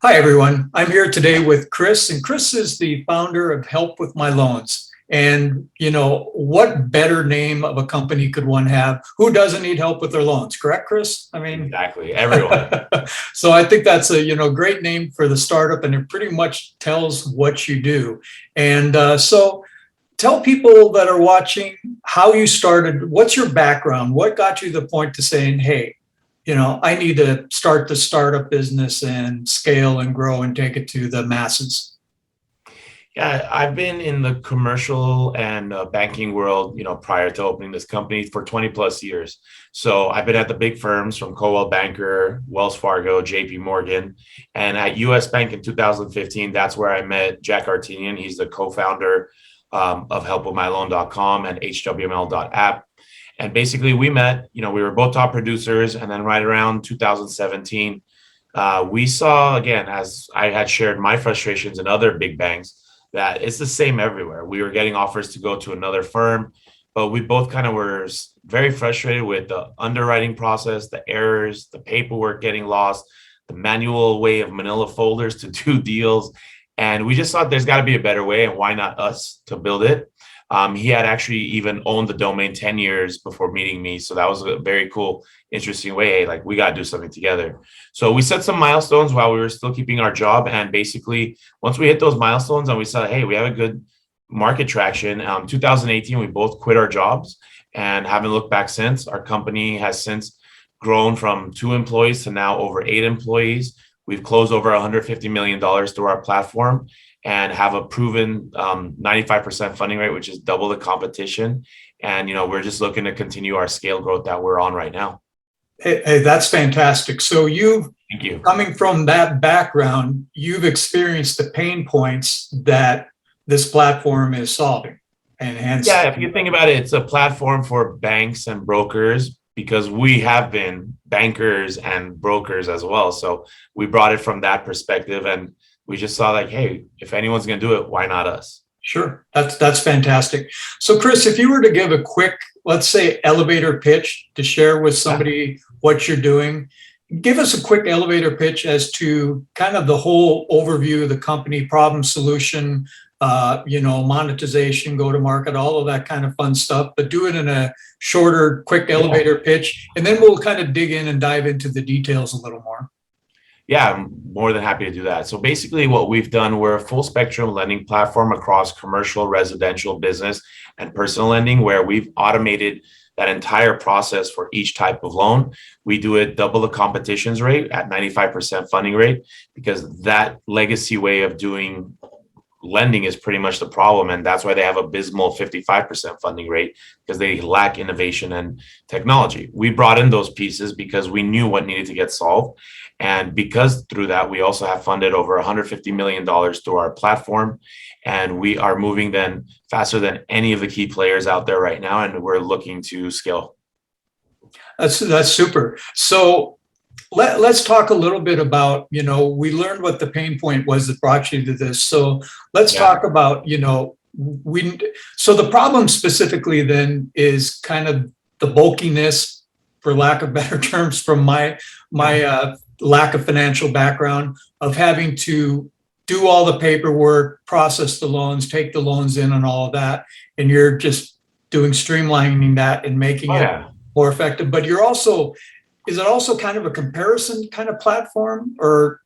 Hi, everyone. I'm here today with Chris, and Chris is the founder of Help with My Loans. And, what better name of a company could one have? Who doesn't need help with their loans? Correct, Chris? I mean, Exactly. Everyone. so I think that's a, great name for the startup, and it pretty much tells what you do. And so tell people that are watching how you started. What's your background? What got you to the point to saying, hey, I need to start the startup business and scale and grow and take it to the masses. Yeah, I've been in the commercial and banking world, prior to opening this company for 20 plus years. So I've been at the big firms from Coldwell Banker, Wells Fargo, JP Morgan, and at US Bank in 2015. That's where I met Jack Artinian. He's the co-founder of helpwithmyloan.com and HWML.app. And basically we met, we were both top producers. And then right around 2017, we saw, again, as I had shared my frustrations in other big banks, that it's the same everywhere. We were getting offers to go to another firm, but we both kind of were very frustrated with the underwriting process, the errors, the paperwork getting lost, the manual way of manila folders to do deals. And we just thought there's got to be a better way, and why not us to build it? He had actually even owned the domain 10 years before meeting me. So that was a very cool, interesting way. Hey, like, we got to do something together. So we set some milestones while we were still keeping our job. And basically, once we hit those milestones and we saw, hey, we have a good market traction, 2018, we both quit our jobs and haven't looked back since. Our company has since grown from 2 employees to now over 8 employees. We've closed over $150 million through our platform and have a proven 95% funding rate, which is double the competition. And, we're just looking to continue our scale growth that we're on right now. Hey, that's fantastic. So Thank you. coming from that background, you've experienced the pain points that this platform is solving. And hence, Yeah, if you think about it, it's a platform for banks and brokers because we have been bankers and brokers as well. So we brought it from that perspective, and we just saw like, hey, if anyone's going to do it, why not us? sure, that's fantastic. So, Chris, if you were to give a quick, let's say, elevator pitch to share with somebody what you're doing, give us a quick elevator pitch as to kind of the whole overview of the company, problem, solution, monetization, go to market, all of that kind of fun stuff, but do it in a shorter, quick elevator pitch. And then we'll kind of dig in and dive into the details a little more. Yeah, I'm more than happy to do that. So basically what we've done, we're a full spectrum lending platform across commercial, residential, business, and personal lending, where we've automated that entire process for each type of loan. We do it double the competition's rate at 95% funding rate, because that legacy way of doing lending is pretty much the problem. And that's why they have abysmal 55% funding rate, because they lack innovation and technology. We brought in those pieces because we knew what needed to get solved. And because through that, we also have funded over $150 million through our platform. And we are moving then faster than any of the key players out there right now. And we're looking to scale. That's super. So let's talk a little bit about, we learned what the pain point was that brought you to this. So let's talk about, so the problem specifically then is kind of the bulkiness, for lack of better terms, from my lack of financial background, of having to do all the paperwork, process the loans, take the loans in and all of that. And you're just doing streamlining that and making it more effective. But you're also, is it also kind of a comparison kind of platform, or?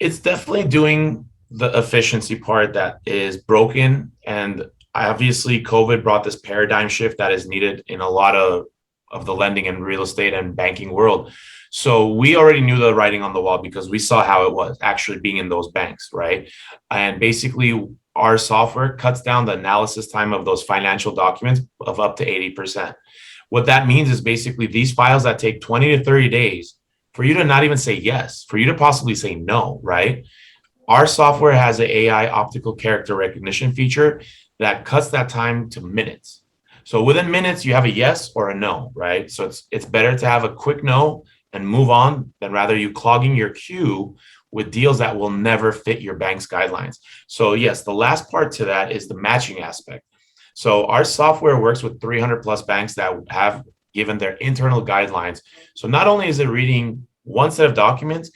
It's definitely doing the efficiency part that is broken. And obviously COVID brought this paradigm shift that is needed in a lot of the lending and real estate and banking world. So we already knew the writing on the wall because we saw how it was actually being in those banks, right? And basically our software cuts down the analysis time of those financial documents of up to 80%. What that means is basically these files that take 20 to 30 days for you to not even say yes, for you to possibly say no, right? Our software has an AI optical character recognition feature that cuts that time to minutes. So within minutes, you have a yes or a no, right? So it's better to have a quick no and move on than rather you clogging your queue with deals that will never fit your bank's guidelines. So yes, the last part to that is the matching aspect. So our software works with 300 plus banks that have given their internal guidelines. So not only is it reading one set of documents,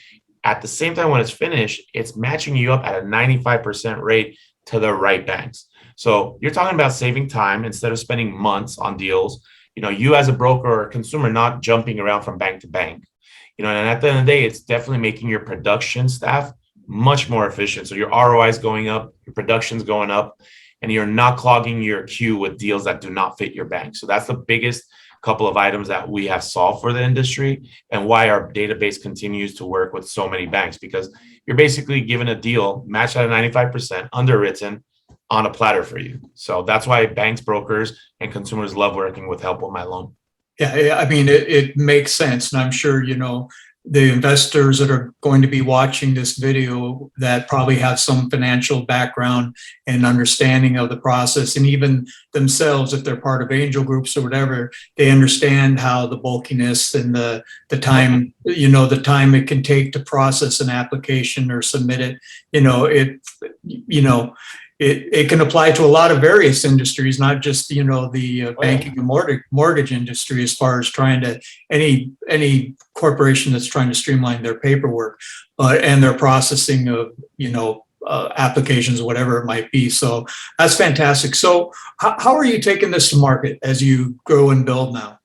At the same time, when it's finished, it's matching you up at a 95% rate to the right banks. So you're talking about saving time instead of spending months on deals. You as a broker or a consumer, not jumping around from bank to bank. And at the end of the day, it's definitely making your production staff much more efficient. So your ROI is going up, your production's going up, and you're not clogging your queue with deals that do not fit your bank. So that's the biggest couple of items that we have solved for the industry, and why our database continues to work with so many banks, because you're basically given a deal matched at a 95% underwritten on a platter for you. So that's why banks, brokers, and consumers love working with Help with My Loan. Yeah, I mean, it makes sense. And I'm sure, the investors that are going to be watching this video that probably have some financial background and understanding of the process, and even themselves, if they're part of angel groups or whatever, they understand how the bulkiness and the time, the time it can take to process an application or submit it. It can apply to a lot of various industries, not just the banking and mortgage industry, as far as trying to any corporation that's trying to streamline their paperwork and their processing of applications, whatever it might be. So that's fantastic. So how are you taking this to market as you grow and build now?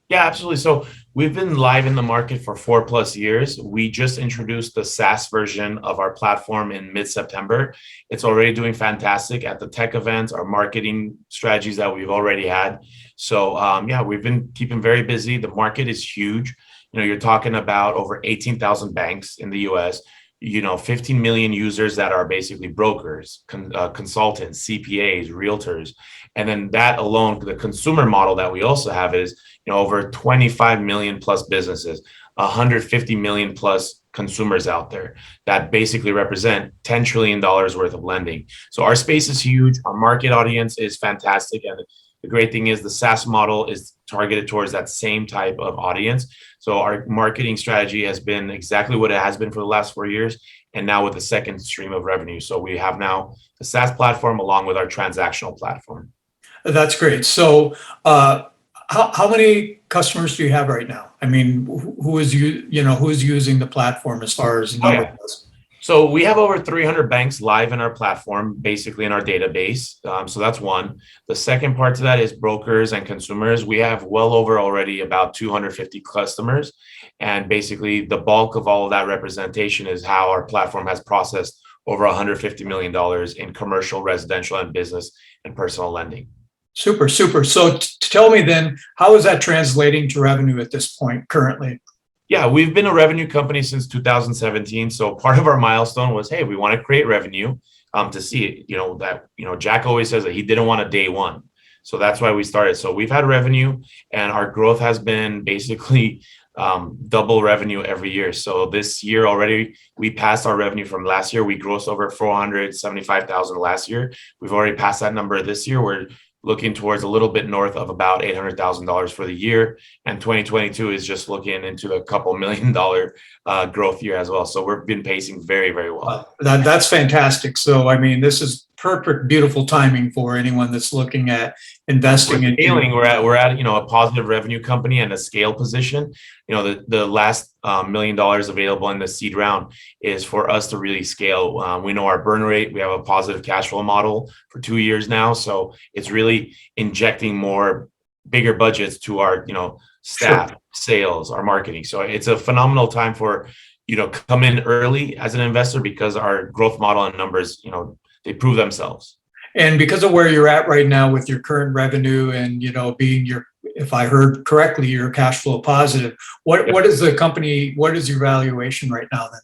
Yeah, absolutely. So we've been live in the market for 4+ years. We just introduced the SaaS version of our platform in mid-September. It's already doing fantastic at the tech events, our marketing strategies that we've already had. So we've been keeping very busy. The market is huge. You're talking about over 18,000 banks in the US, 15 million users that are basically brokers, consultants, CPAs, realtors. And then that alone, the consumer model that we also have is, over 25 million plus businesses, 150 million plus consumers out there that basically represent $10 trillion worth of lending. So our space is huge. Our market audience is fantastic. And the great thing is the SaaS model is targeted towards that same type of audience. So our marketing strategy has been exactly what it has been for the last 4 years, and now with the second stream of revenue. So we have now the SaaS platform along with our transactional platform. That's great. So how many customers do you have right now? I mean, who is using the platform as far as number goes? So we have over 300 banks live in our platform, basically in our database. So that's one. The second part to that is brokers and consumers. We have well over already about 250 customers. And basically the bulk of all of that representation is how our platform has processed over $150 million in commercial, residential, and business and personal lending. Super. So tell me then, how is that translating to revenue at this point currently? Yeah, we've been a revenue company since 2017. So part of our milestone was, hey, we want to create revenue to see it. Jack always says that he didn't want a day one. So that's why we started. So we've had revenue, and our growth has been basically double revenue every year. So this year already, we passed our revenue from last year. We grossed over 475,000 last year. We've already passed that number this year. We're looking towards a little bit north of about $800,000 for the year. And 2022 is just looking into a couple $1 million growth year as well. So we've been pacing very, very well. That's fantastic. So, I mean, this is perfect, beautiful timing for anyone that's looking at investing in scaling. We're at a positive revenue company and a scale position. The last $1 million available in the seed round is for us to really scale. We know our burn rate. We have a positive cash flow model for 2 years now. So it's really injecting more bigger budgets to our staff, sure, sales, our marketing. So it's a phenomenal time for come in early as an investor, because our growth model and numbers they prove themselves. And because of where you're at right now with your current revenue and, being if I heard correctly, you're cash flow positive, what is the company, what is your valuation right now then?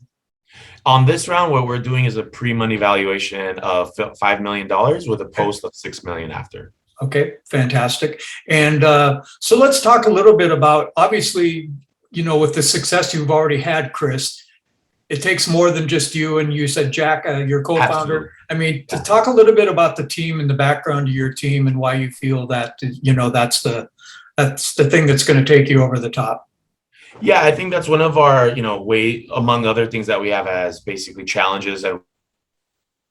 On this round, what we're doing is a pre-money valuation of $5 million with a post of $6 million after. Okay, fantastic. And so let's talk a little bit about, obviously, with the success you've already had, Chris, it takes more than just you. And you said, Jack, your co-founder. Absolutely. I mean, to talk a little bit about the team and the background of your team and why you feel that, that's the thing that's going to take you over the top. Yeah, I think that's one of our, among other things that we have as basically challenges and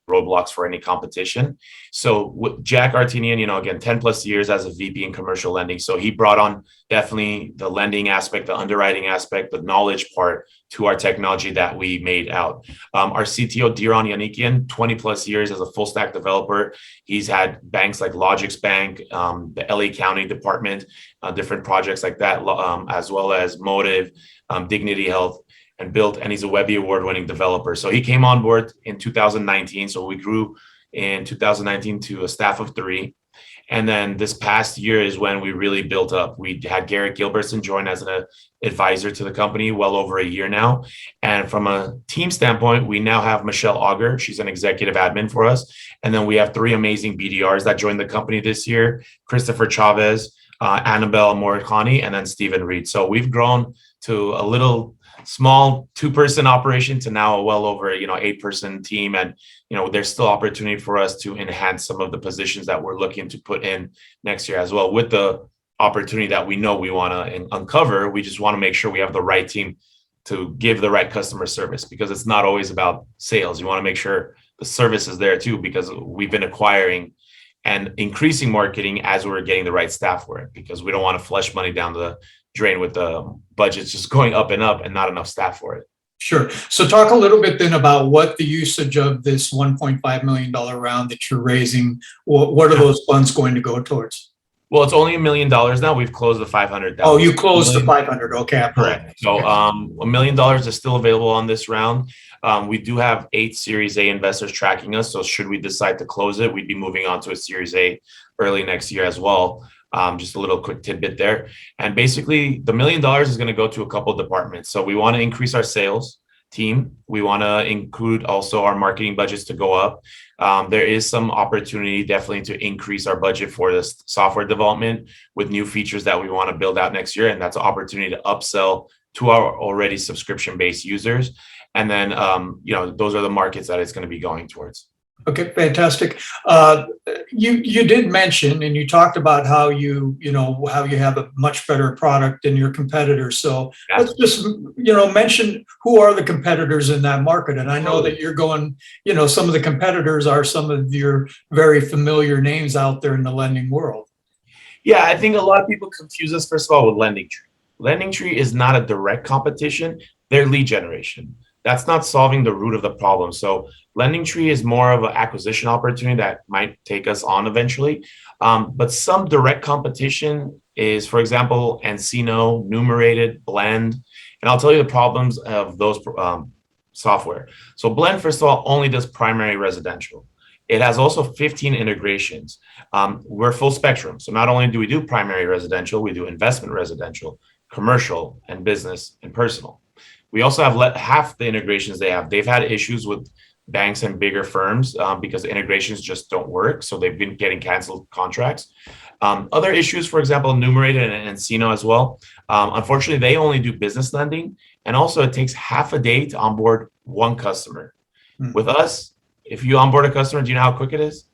roadblocks for any competition. So with Jack Artinian, again, 10 plus years as a VP in commercial lending. So he brought on definitely the lending aspect, the underwriting aspect, the knowledge part to our technology that we made out. Our CTO, Diron Yanikian, 20 plus years as a full stack developer. He's had banks like Logix Bank, the LA County Department, different projects like that, as well as Motive, Dignity Health, and built, and he's a Webby award-winning developer. So he came on board in 2019. So we grew in 2019 to a staff of 3. And then this past year is when we really built up. We had Garrett Gilbertson join as an advisor to the company well over a year now. And from a team standpoint, we now have Michelle Auger. She's an executive admin for us. And then we have 3 amazing BDRs that joined the company this year: Christopher Chavez, Annabelle Morikani, and then Stephen Reed. So we've grown to a little small 2-person operation to now a well over 8-person team. And there's still opportunity for us to enhance some of the positions that we're looking to put in next year as well, with the opportunity that we know we want to uncover. We just want to make sure we have the right team to give the right customer service, because it's not always about sales. You want to make sure the service is there too, because we've been acquiring and increasing marketing as we're getting the right staff for it, because we don't want to flush money down the drain with the budgets just going up and not enough staff for it. Sure. So talk a little bit then about what the usage of this $1.5 million round that you're raising, what are those funds going to go towards? Well, it's only $1 million now. We've closed the 500,000. Oh, you closed the 500. Okay. Correct. So $1 million is still available on this round. We do have 8 Series A investors tracking us. So should we decide to close it, we'd be moving on to a Series A early next year as well. Just a little quick tidbit there. And basically the $1 million is going to go to a couple of departments. So we want to increase our sales team. We want to include also our marketing budgets to go up. There is some opportunity definitely to increase our budget for this software development with new features that we want to build out next year. And that's an opportunity to upsell to our already subscription-based users. And then, those are the markets that it's going to be going towards. Okay, fantastic. You did mention, and you talked about how you have a much better product than your competitors. So yeah, let's just mention who are the competitors in that market. And I know that you're going, some of the competitors are some of your very familiar names out there in the lending world. Yeah, I think a lot of people confuse us, first of all, with LendingTree. LendingTree is not a direct competition. They're lead generation. That's not solving the root of the problem. So LendingTree is more of an acquisition opportunity that might take us on eventually. But some direct competition is, for example, nCino, Numerated, Blend. And I'll tell you the problems of those software. So Blend, first of all, only does primary residential. It has also 15 integrations. We're full spectrum. So not only do we do primary residential, we do investment residential, commercial, and business and personal. We also have half the integrations they have. They've had issues with banks and bigger firms because the integrations just don't work. So they've been getting canceled contracts. Other issues, for example, Numerated and nCino as well. Unfortunately, they only do business lending. And also it takes half a day to onboard one customer. With us, if you onboard a customer, do you know how quick it is?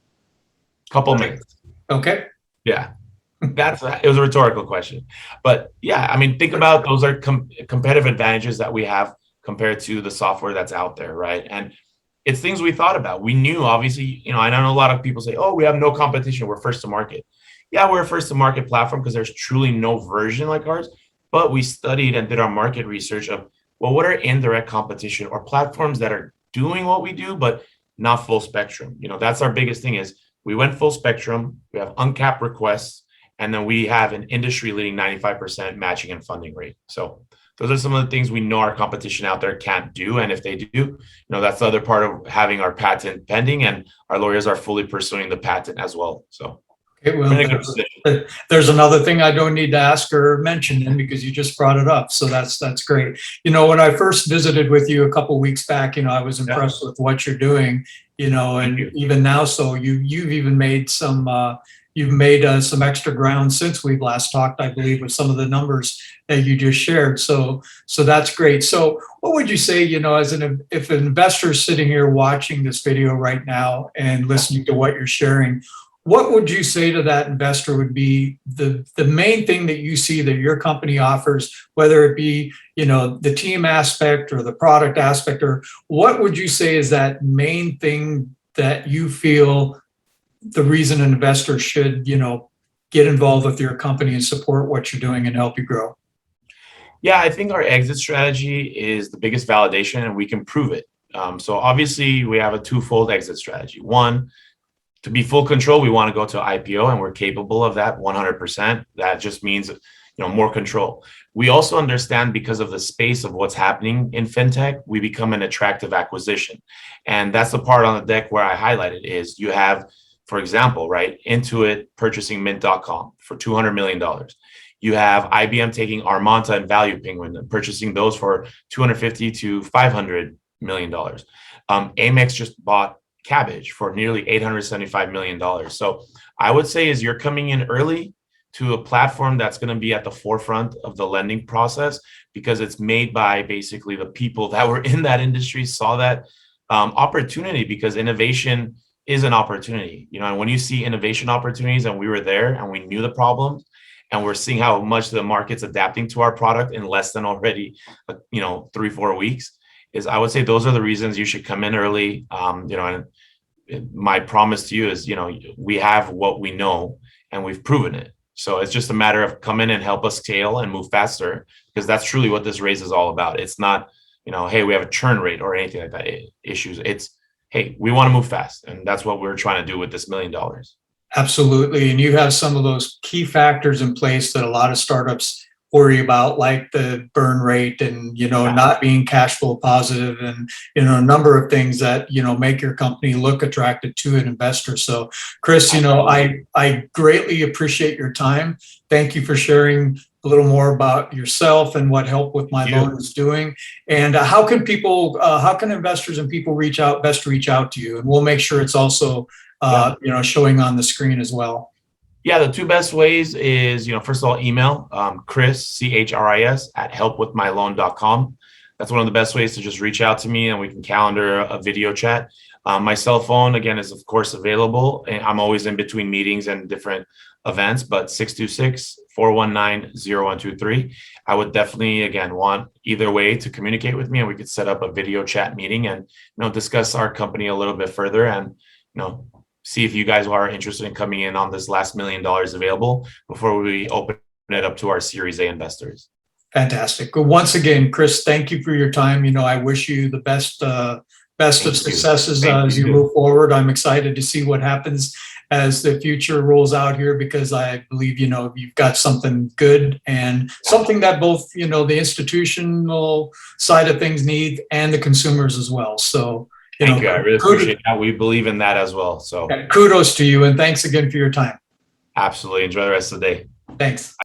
A couple minutes. Okay. Yeah. It was a rhetorical question, but yeah, I mean, think about those are competitive advantages that we have compared to the software that's out there, right? And it's things we thought about. We knew, obviously, I know a lot of people say, "Oh, we have no competition. We're first to market." Yeah, we're a first to market platform because there's truly no version like ours. But we studied and did our market research of, well, what are indirect competition or platforms that are doing what we do, but not full spectrum? That's our biggest thing is we went full spectrum. We have uncapped requests. And then we have an industry-leading 95% matching and funding rate. So those are some of the things we know our competition out there can't do. And if they do, that's the other part of having our patent pending, and our lawyers are fully pursuing the patent as well. So okay, well, there's another thing I don't need to ask or mention then because you just brought it up. So that's great. When I first visited with you a couple of weeks back, I was impressed with what you're doing, and even now, so you've even made some you've made some extra ground since we've last talked, I believe, with some of the numbers that you just shared. So that's great. So what would you say, if an investor is sitting here watching this video right now and listening to what you're sharing, what would you say to that investor would be the main thing that you see that your company offers, whether it be, the team aspect or the product aspect, or what would you say is that main thing that you feel the reason an investor should, get involved with your company and support what you're doing and help you grow? Yeah, I think our exit strategy is the biggest validation, and we can prove it. So obviously, we have a twofold exit strategy. One, to be full control, we want to go to IPO, and we're capable of that 100%. That just means, more control. We also understand, because of the space of what's happening in fintech, we become an attractive acquisition. And that's the part on the deck where I highlighted is you have, for example, right, Intuit purchasing Mint.com for $200 million. You have IBM taking Armanta and Value Penguin and purchasing those for $250 to $500 million. Amex just bought Cabbage for nearly $875 million. So I would say is you're coming in early to a platform that's going to be at the forefront of the lending process, because it's made by basically the people that were in that industry, saw that opportunity, because innovation is an opportunity. And when you see innovation opportunities, and we were there and we knew the problems, and we're seeing how much the market's adapting to our product in less than already, 3-4 weeks, is I would say those are the reasons you should come in early. And my promise to you is, we have what we know and we've proven it. So it's just a matter of come in and help us scale and move faster, because that's truly what this raise is all about. It's not, hey, we have a churn rate or anything like that issues. It's, hey, we want to move fast. And that's what we're trying to do with this $1 million. Absolutely. And you have some of those key factors in place that a lot of startups worry about, like the burn rate and, not being cash flow positive, and, a number of things that, make your company look attractive to an investor. So Chris, I greatly appreciate your time. Thank you for sharing a little more about yourself and what Help with My Loan is doing. And how can investors and people reach out to you? And we'll make sure it's also showing on the screen as well. Yeah, the two best ways is, first of all, email Chris, CHRIS at helpwithmyloan.com. That's one of the best ways to just reach out to me, and we can calendar a video chat. My cell phone, again, is of course available. And I'm always in between meetings and different events, but 626-419-0123. I would definitely, again, want either way to communicate with me, and we could set up a video chat meeting and, discuss our company a little bit further, and, see if you guys are interested in coming in on this last $1 million available before we open it up to our Series A investors. Fantastic. Well, once again, Chris, thank you for your time. I wish you the best of successes as you move forward. I'm excited to see what happens as the future rolls out here, because I believe, you've got something good and something that both, the institutional side of things need and the consumers as well. So, thank you. I really appreciate that. We believe in that as well. So kudos to you, and thanks again for your time. Absolutely. Enjoy the rest of the day. Thanks.